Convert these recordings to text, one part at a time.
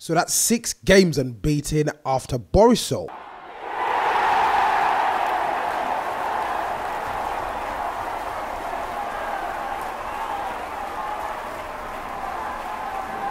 So that's 6 games unbeaten after Borisov.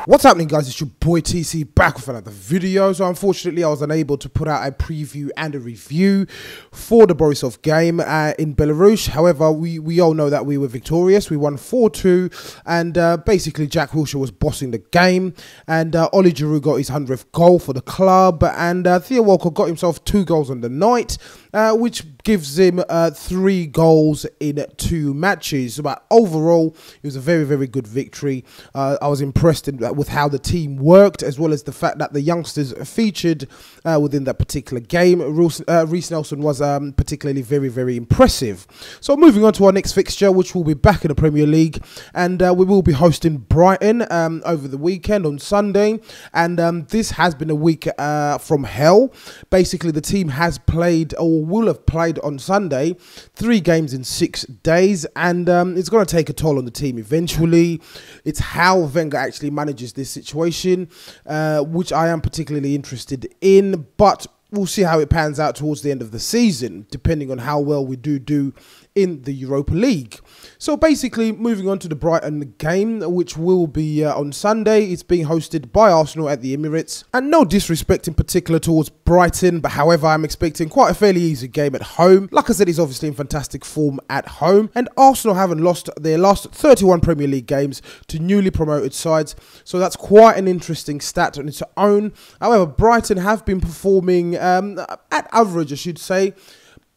What's happening, guys? It's your boy TC back with another video. So unfortunately I was unable to put out a preview and a review for the Borisov game in Belarus. However, we all know that we were victorious. We won 4-2 and basically Jack Wilshere was bossing the game, and Oli Giroud got his 100th goal for the club, and Theo Walcott got himself 2 goals on the night, which gives him 3 goals in 2 matches. But overall it was a very good victory. I was impressed with how the team worked, as well as the fact that the youngsters featured within that particular game. Reece Nelson was particularly very impressive. So moving on to our next fixture, which will be back in the Premier League, and we will be hosting Brighton over the weekend on Sunday. And this has been a week from hell. Basically the team has played, or will have played on Sunday, 3 games in 6 days, and it's going to take a toll on the team eventually. It's how Wenger actually manages this situation, which I am particularly interested in, but we'll see how it pans out towards the end of the season, depending on how well we do in the Europa League. So basically, moving on to the Brighton game, which will be on Sunday. It's being hosted by Arsenal at the Emirates, and no disrespect in particular towards Brighton, but however, I'm expecting quite a fairly easy game at home. Lacazette is obviously in fantastic form at home, and Arsenal haven't lost their last 31 Premier League games to newly promoted sides, so that's quite an interesting stat on its own. However, Brighton have been performing at average, I should say.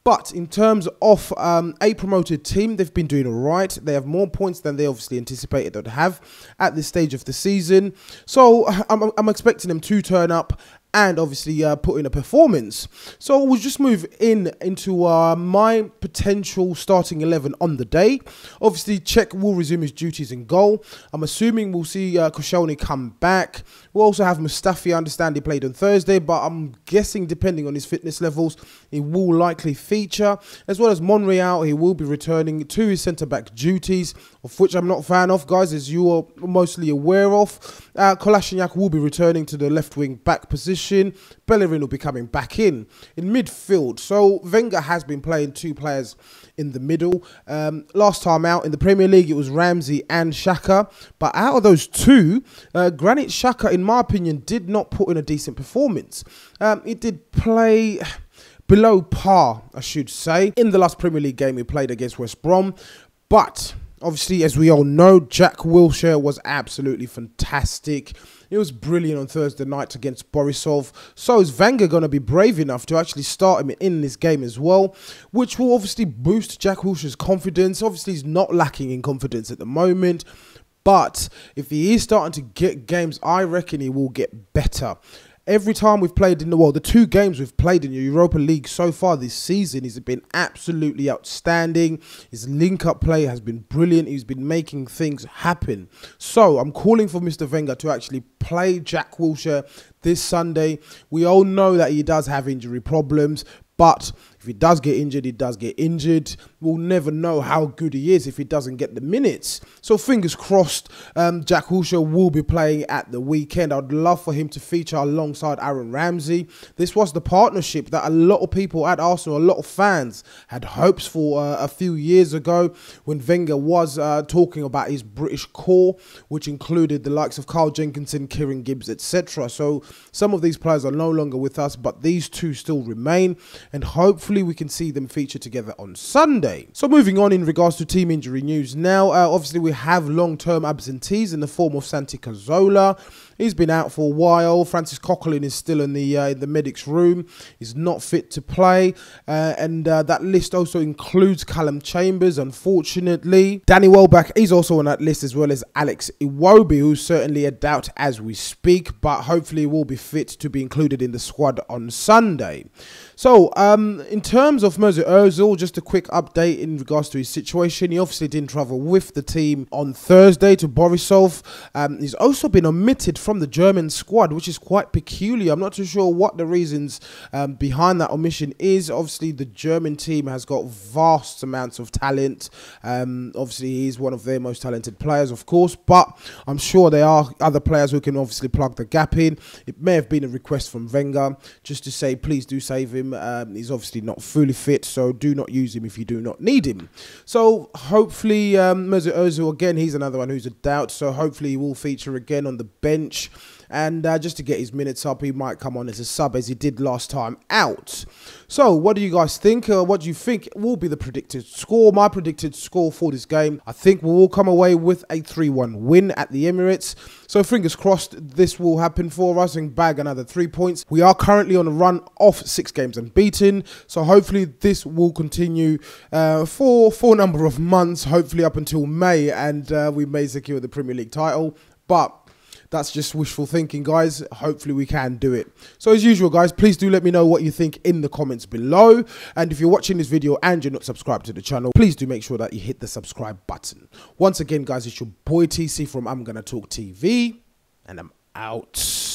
But in terms of a promoted team, they've been doing all right. They have more points than they obviously anticipated they'd have at this stage of the season. So I'm expecting them to turn up and obviously put in a performance. So we'll just move into my potential starting 11 on the day. Obviously, Cech will resume his duties in goal. I'm assuming we'll see Koscielny come back. We'll also have Mustafi. I understand he played on Thursday, but I'm guessing depending on his fitness levels, he will likely feature. As well as Monreal, he will be returning to his centre-back duties, of which I'm not a fan of, guys, as you are mostly aware of. Kolasinac will be returning to the left-wing back position. Bellerin will be coming back in midfield. So Wenger has been playing 2 players in the middle. Last time out in the Premier League, it was Ramsey and Xhaka. But out of those 2, Granit Xhaka, in my opinion, did not put in a decent performance. It did play below par, I should say, in the last Premier League game he played against West Brom. But obviously, as we all know, Jack Wilshere was absolutely fantastic. It was brilliant on Thursday night against Borisov. So is Wenger going to be brave enough to actually start him in this game as well, which will obviously boost Jack Wilshere's confidence. Obviously, he's not lacking in confidence at the moment, but if he is starting to get games, I reckon he will get better. Every time we've played in the 2 games we've played in the Europa League so far this season, he's been absolutely outstanding. His link-up play has been brilliant. He's been making things happen. So I'm calling for Mr. Wenger to actually play Jack Wilshere this Sunday. We all know that he does have injury problems, but if he does get injured, he does get injured. We'll never know how good he is if he doesn't get the minutes. So fingers crossed, Jack Wilshere will be playing at the weekend. I'd love for him to feature alongside Aaron Ramsey. This was the partnership that a lot of people at Arsenal, a lot of fans, had hopes for a few years ago when Wenger was talking about his British core, which included the likes of Carl Jenkinson, Kieran Gibbs, etc. So some of these players are no longer with us, but these 2 still remain, and hopefully we can see them feature together on Sunday. So moving on in regards to team injury news now, obviously we have long-term absentees in the form of Santi Cazorla. He's been out for a while. Francis Coquelin is still in the medics room. He's not fit to play. And that list also includes Callum Chambers, unfortunately. Danny Welbeck is also on that list, as well as Alex Iwobi, who's certainly a doubt as we speak, but hopefully will be fit to be included in the squad on Sunday. So, in terms of Mesut Ozil, just a quick update in regards to his situation. He obviously didn't travel with the team on Thursday to Borisov. He's also been omitted from the German squad, which is quite peculiar. I'm not too sure what the reasons behind that omission is. Obviously, the German team has got vast amounts of talent. Obviously, he's one of their most talented players, of course, but I'm sure there are other players who can obviously plug the gap in. It may have been a request from Wenger just to say, please do save him. He's obviously not fully fit, so do not use him if you do not need him. So hopefully, Mesut Ozil, again, he's another one who's a doubt, so hopefully he will feature again on the bench. And just to get his minutes up, he might come on as a sub as he did last time out. So what do you guys think? What do you think will be the predicted score? My predicted score for this game, I think we'll all come away with a 3-1 win at the Emirates. So fingers crossed this will happen for us and bag another 3 points. We are currently on a run of 6 games unbeaten. So hopefully this will continue for a number of months, hopefully up until May, and we may secure the Premier League title. But that's just wishful thinking, guys. Hopefully we can do it. So as usual, guys, please do let me know what you think in the comments below. And if you're watching this video and you're not subscribed to the channel, please do make sure that you hit the subscribe button. Once again, guys, it's your boy TC from I'm Gonna Talk TV, and I'm out.